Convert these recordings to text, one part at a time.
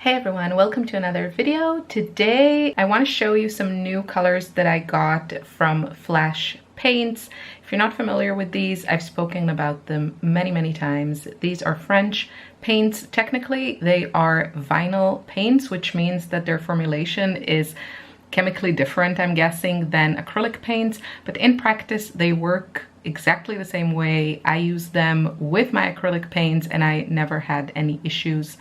Hey everyone, welcome to another video. Today I want to show you some new colors that I got from Flashe paints. If you're not familiar with these, I've spoken about them many times. These are French paints. Technically they are vinyl paints, which means that their formulation is chemically different, I'm guessing, than acrylic paints, but in practice they work exactly the same way. I use them with my acrylic paints and I never had any issues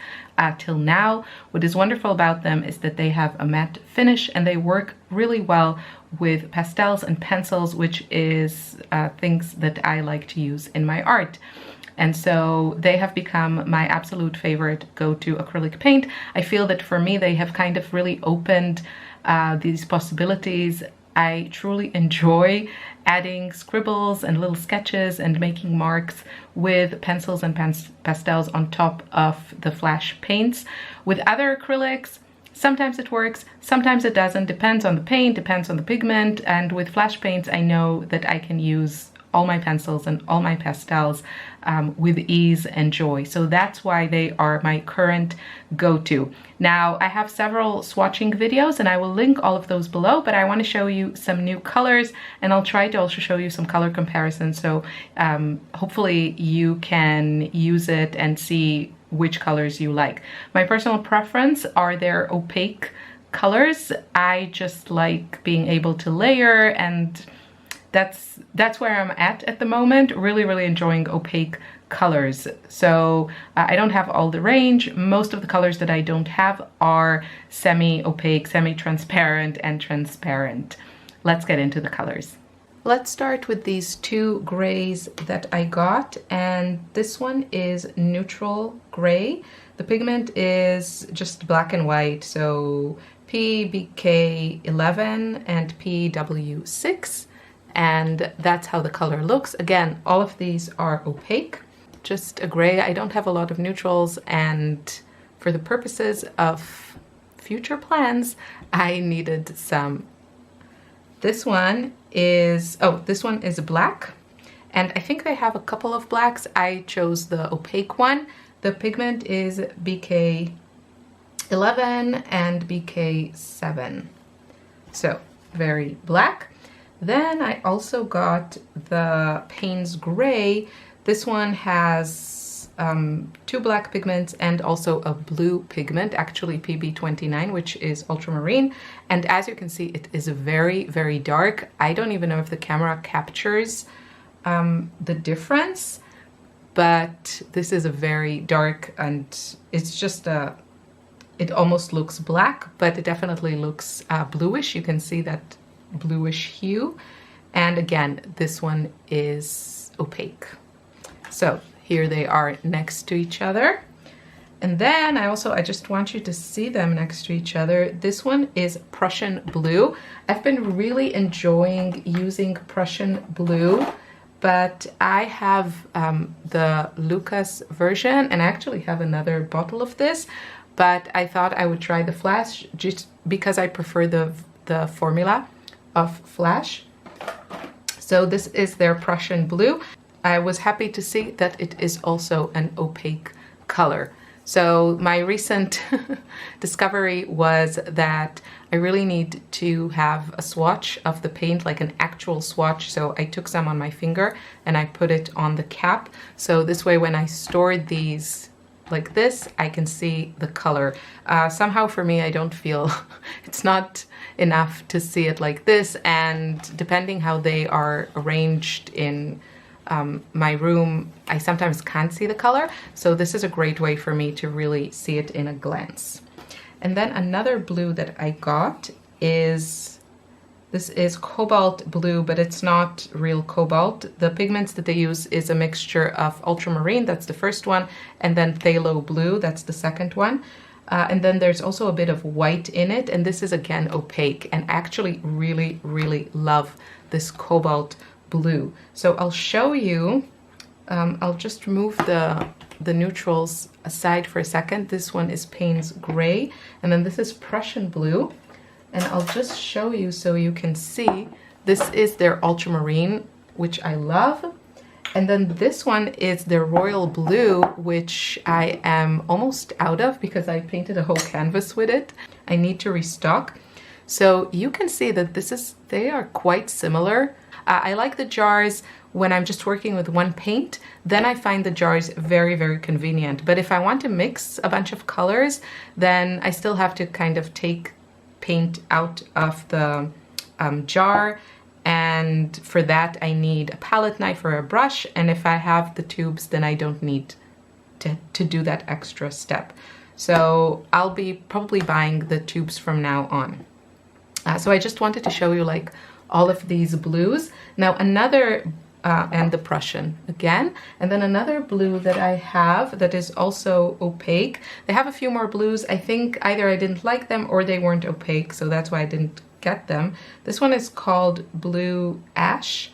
till now. What is wonderful about them is that they have a matte finish and they work really well with pastels and pencils, which is things that I like to use in my art. And so they have become my absolute favorite go-to acrylic paint. I feel that for me they have kind of really opened these possibilities. I truly enjoy adding scribbles and little sketches and making marks with pencils and pastels on top of the Flashe paints. With other acrylics, sometimes it works, sometimes it doesn't, depends on the paint, depends on the pigment, and with Flashe paints I know that I can use all my pencils and all my pastels with ease and joy. So that's why they are my current go-to. Now I have several swatching videos and I will link all of those below, but I want to show you some new colors and I'll try to also show you some color comparisons. So hopefully you can use it and see which colors you like. My personal preference are their opaque colors. I just like being able to layer, and that's where I'm at the moment, really enjoying opaque colors. So I don't have all the range. Most of the colors that I don't have are semi-opaque, semi-transparent, and transparent. Let's get into the colors. Let's start with these two grays that I got, and this one is neutral gray. The pigment is just black and white, so PBK11 and PW6. And that's how the color looks. Again, all of these are opaque, just a gray. I don't have a lot of neutrals, and for the purposes of future plans, I needed some. This one is black, and I think they have a couple of blacks. I chose the opaque one. The pigment is BK11 and BK7, so very black. Then I also got the Payne's Gray. This one has two black pigments and also a blue pigment, actually PB29, which is ultramarine. And as you can see, it is very dark. I don't even know if the camera captures the difference, but this is a very dark, and it's just it almost looks black, but it definitely looks bluish. You can see that bluish hue, and again this one is opaque. So here they are next to each other, and then I just want you to see them next to each other. This one is Prussian blue. I've been really enjoying using Prussian blue, but I have the Lucas version, and I actually have another bottle of this, but I thought I would try the Flashe just because I prefer the formula of Flashe. So this is their Prussian blue. I was happy to see that it is also an opaque color. So my recent discovery was that I really need to have a swatch of the paint, like an actual swatch. So I took some on my finger and I put it on the cap. So this way when I stored these like this, I can see the color. Somehow for me, I don't feel it's not enough to see it like this, and depending how they are arranged in my room, I sometimes can't see the color. So this is a great way for me to really see it in a glance. And then another blue that I got is, this is cobalt blue, but it's not real cobalt. The pigments that they use is a mixture of ultramarine, that's the first one, and then phthalo blue, that's the second one. And then there's also a bit of white in it, and this is again opaque, and actually really love this cobalt blue. So I'll show you, I'll just remove the neutrals aside for a second. This one is Payne's Gray, and then this is Prussian blue. And I'll just show you so you can see. This is their ultramarine, which I love. And then this one is the royal blue, which I am almost out of because I painted a whole canvas with it. I need to restock. So you can see that they are quite similar. I like the jars when I'm just working with one paint. Then I find the jars very, very convenient. But if I want to mix a bunch of colors, then I still have to kind of take paint out of the jar. And for that, I need a palette knife or a brush. And if I have the tubes, then I don't need to do that extra step. So I'll be probably buying the tubes from now on. So I just wanted to show you like all of these blues. Now another, and the Prussian again, and then another blue that I have that is also opaque. They have a few more blues. I think either I didn't like them or they weren't opaque, so that's why I didn't get them. This one is called Blue Ash.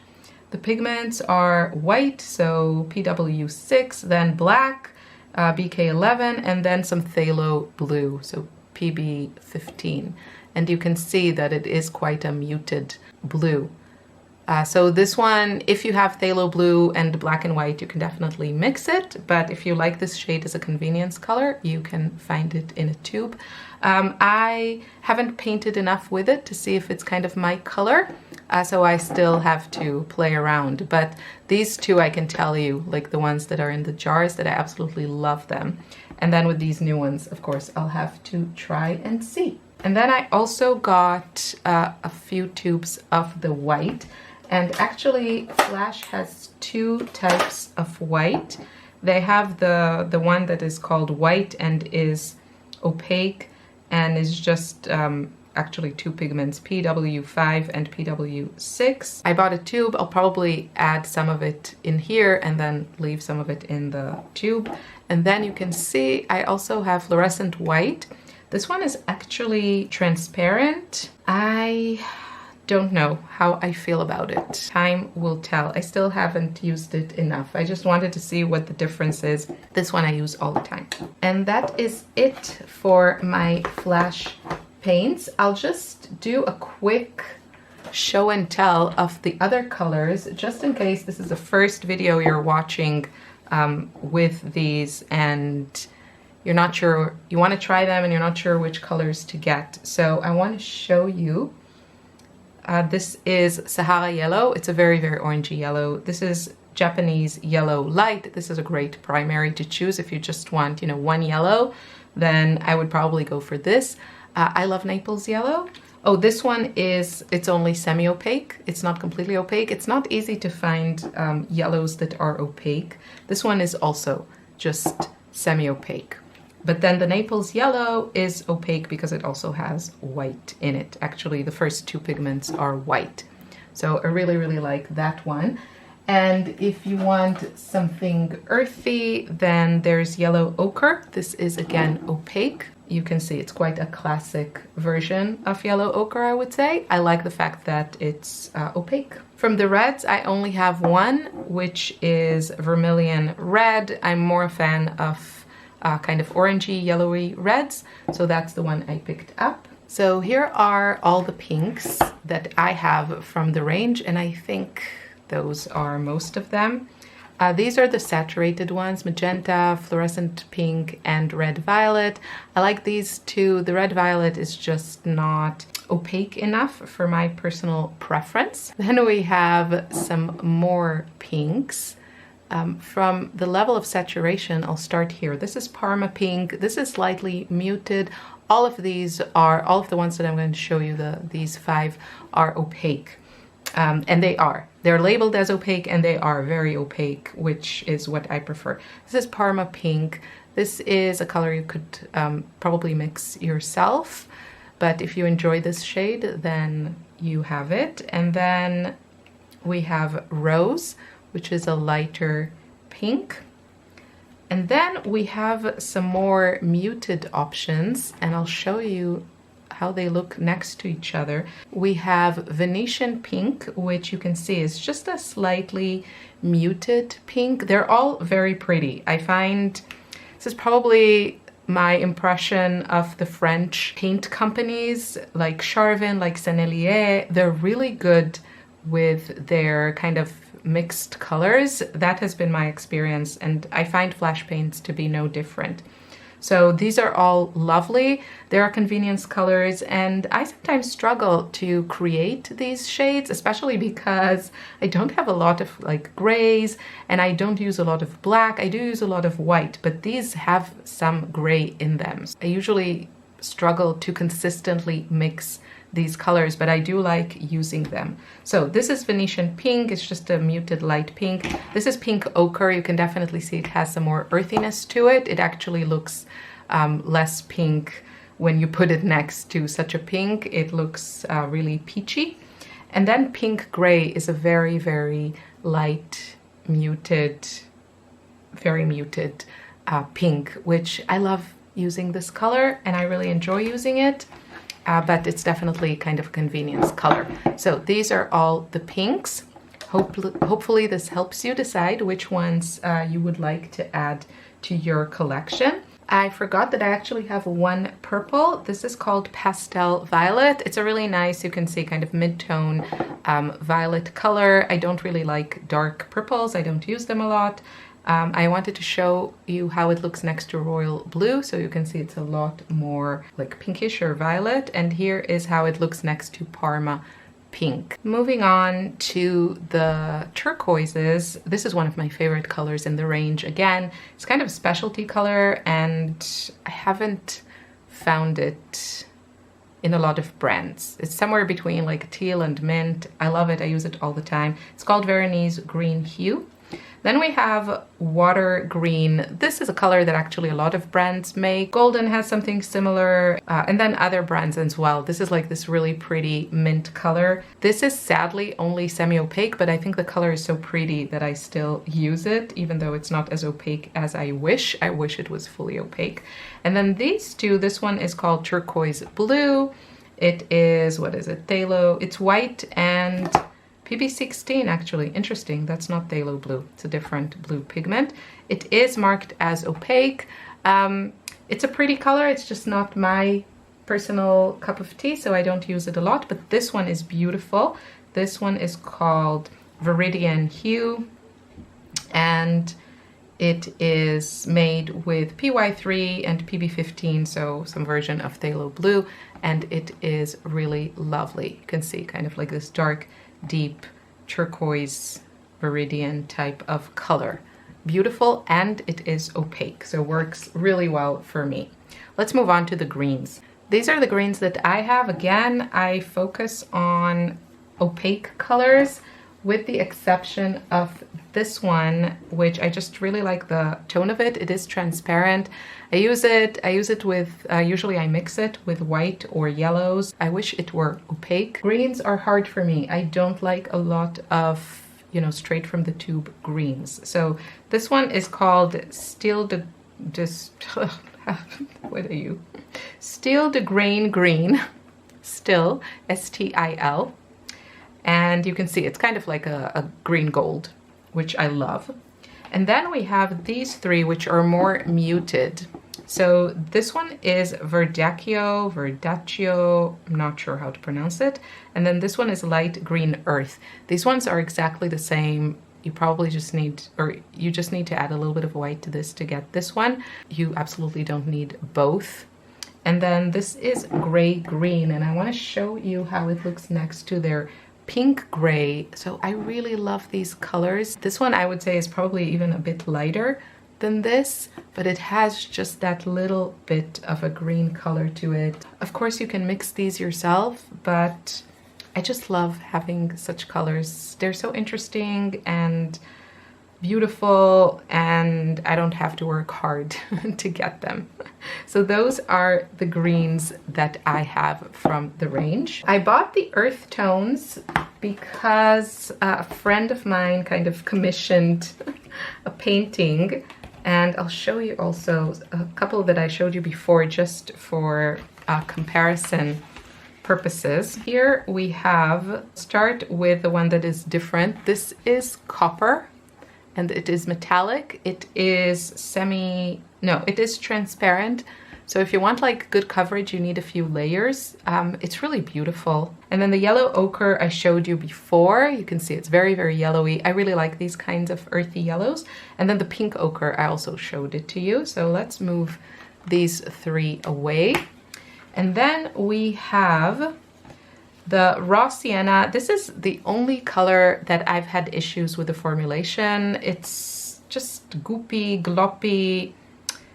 The pigments are white, so PW6, then black, BK11, and then some phthalo blue, so PB15. And you can see that it is quite a muted blue. So this one, if you have phthalo blue and black and white, you can definitely mix it. But if you like this shade as a convenience color, you can find it in a tube. I haven't painted enough with it to see if it's kind of my color. So I still have to play around. But these two, I can tell you, like the ones that are in the jars, that I absolutely love them. And then with these new ones, of course, I'll have to try and see. And then I also got a few tubes of the white. And actually, Flashe has two types of white. They have the one that is called white and is opaque and is just actually two pigments, PW5 and PW6. I bought a tube. I'll probably add some of it in here and then leave some of it in the tube. And then you can see I also have fluorescent white. This one is actually transparent. I don't know how I feel about it. Time will tell. I still haven't used it enough. I just wanted to see what the difference is. This one I use all the time. And that is it for my Flashe paints. I'll just do a quick show and tell of the other colors, just in case this is the first video you're watching with these and you're not sure, you want to try them and you're not sure which colors to get. So I want to show you. This is Sahara Yellow. It's a very, very orangey yellow. This is Japanese Yellow Light. This is a great primary to choose if you just want, you know, one yellow. Then I would probably go for this. I love Naples Yellow. Oh, this one is, it's only semi-opaque. It's not completely opaque. It's not easy to find yellows that are opaque. This one is also just semi-opaque. But then the Naples Yellow is opaque because it also has white in it. Actually, the first two pigments are white. So I really, really like that one. And if you want something earthy, then there's Yellow Ochre. This is again opaque. You can see it's quite a classic version of Yellow Ochre, I would say. I like the fact that it's opaque. From the reds, I only have one, which is Vermilion Red. I'm more a fan of kind of orangey, yellowy reds. So that's the one I picked up. So here are all the pinks that I have from the range, and I think those are most of them. These are the saturated ones, magenta, fluorescent pink, and red violet. I like these two. The red violet is just not opaque enough for my personal preference. Then we have some more pinks. From the level of saturation, I'll start here. This is Parma Pink. This is slightly muted. All of these are, all of the ones that I'm going to show you, these five are opaque. And they are. They're labeled as opaque and they are very opaque, which is what I prefer. This is Parma Pink. This is a color you could probably mix yourself. But if you enjoy this shade, then you have it. And then we have Rose, which is a lighter pink. And then we have some more muted options, and I'll show you how they look next to each other. We have Venetian Pink, which you can see is just a slightly muted pink. They're all very pretty. I find this is probably my impression of the French paint companies like Charvin, like Sennelier. They're really good with their kind of mixed colors. That has been my experience, and I find flash paints to be no different. So these are all lovely. They are convenience colors, and I sometimes struggle to create these shades, especially because I don't have a lot of like grays, and I don't use a lot of black. I do use a lot of white, but these have some gray in them. I usually struggle to consistently mix these colors, but I do like using them. So this is Venetian pink. It's just a muted light pink. This is pink ochre. You can definitely see it has some more earthiness to it. It actually looks less pink when you put it next to such a pink. It looks really peachy. And then pink gray is a very, very light, muted, very muted pink, which I love using this color and I really enjoy using it. But it's definitely kind of a convenience color. So these are all the pinks. Hopefully this helps you decide which ones you would like to add to your collection. I forgot that I actually have one purple. This is called Pastel Violet. It's a really nice, you can see, kind of mid-tone violet color. I don't really like dark purples. I don't use them a lot. I wanted to show you how it looks next to royal blue, so you can see it's a lot more like pinkish or violet, and here is how it looks next to Parma pink. Moving on to the turquoises, this is one of my favorite colors in the range. Again, it's kind of a specialty color, and I haven't found it in a lot of brands. It's somewhere between like teal and mint. I love it. I use it all the time. It's called Veronese Green Hue. Then we have water green. This is a color that actually a lot of brands make. Golden has something similar, and then other brands as well. This is like this really pretty mint color. This is sadly only semi-opaque, but I think the color is so pretty that I still use it, even though it's not as opaque as I wish. I wish it was fully opaque. And then these two, this one is called Turquoise Blue. It is, what is it, phthalo. It's white and PB16, actually. Interesting. That's not phthalo blue. It's a different blue pigment. It is marked as opaque. It's a pretty color. It's just not my personal cup of tea, so I don't use it a lot. But this one is beautiful. This one is called Viridian Hue, and it is made with PY3 and PB15, so some version of phthalo blue, and it is really lovely. You can see kind of like this dark, deep turquoise viridian type of color. Beautiful, and it is opaque, so works really well for me. Let's move on to the greens. These are the greens that I have. Again, I focus on opaque colors with the exception of this one, which I just really like the tone of it. It is transparent. I use it with, usually I mix it with white or yellows. I wish it were opaque. Greens are hard for me. I don't like a lot of, you know, straight from the tube greens. So this one is called Steel de what are you? Steel de Grain Green. Still, S-T-I-L. And you can see it's kind of like a green gold, which I love. And then we have these three, which are more muted. So this one is Verdaccio, I'm not sure how to pronounce it. And then this one is Light Green Earth. These ones are exactly the same. You probably just need, or you just need to add a little bit of white to this to get this one. You absolutely don't need both. And then this is Gray Green, and I want to show you how it looks next to their pink gray. So I really love these colors. This one I would say is probably even a bit lighter than this, but it has just that little bit of a green color to it. Of course you can mix these yourself, but I just love having such colors. They're so interesting and beautiful, and I don't have to work hard to get them. So those are the greens that I have from the range. I bought the earth tones because a friend of mine kind of commissioned a painting, and I'll show you also a couple that I showed you before just for comparison purposes. Here we have, start with the one that is different. This is copper, and it is metallic. It is it is transparent. So if you want like good coverage, you need a few layers. It's really beautiful. And then the yellow ochre I showed you before, you can see it's very, very yellowy. I really like these kinds of earthy yellows. And then the pink ochre, I also showed it to you. So let's move these three away. And then we have the raw sienna. This is the only color that I've had issues with the formulation. It's just goopy, gloppy.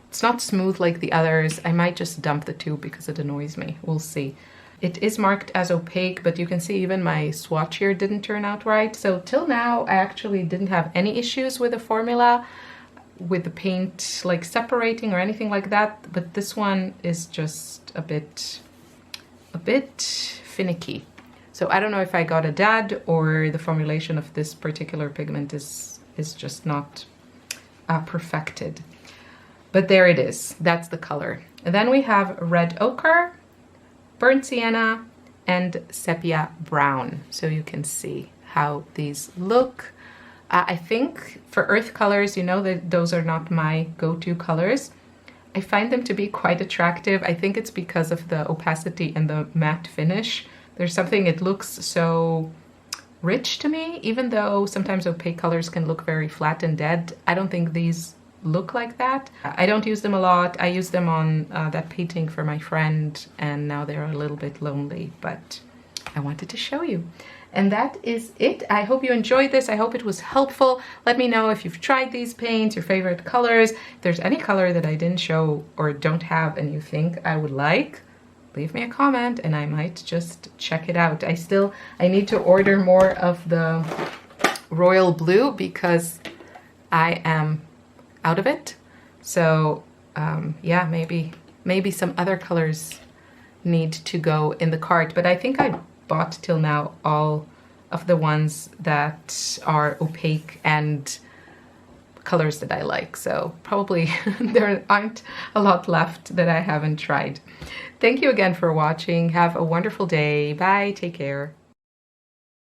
It's not smooth like the others. I might just dump the tube because it annoys me. We'll see. It is marked as opaque, but you can see even my swatch here didn't turn out right. So till now, I actually didn't have any issues with the formula, with the paint like separating or anything like that. But this one is just a bit finicky. So I don't know if I got a dad or the formulation of this particular pigment is just not perfected. But there it is, that's the color. And then we have red ochre, burnt sienna, and sepia brown. So you can see how these look. I think for earth colors, you know that those are not my go-to colors. I find them to be quite attractive. I think it's because of the opacity and the matte finish. There's something, it looks so rich to me, even though sometimes opaque colors can look very flat and dead. I don't think these look like that. I don't use them a lot. I use them on that painting for my friend, and now they're a little bit lonely, but I wanted to show you. And that is it. I hope you enjoyed this. I hope it was helpful. Let me know if you've tried these paints, your favorite colors. If there's any color that I didn't show or don't have and you think I would like, leave me a comment and I might just check it out. I need to order more of the royal blue because I am out of it. So yeah, maybe some other colors need to go in the cart, but I think I bought till now all of the ones that are opaque and colors that I like. So probably there aren't a lot left that I haven't tried. Thank you again for watching. Have a wonderful day. Bye. Take care.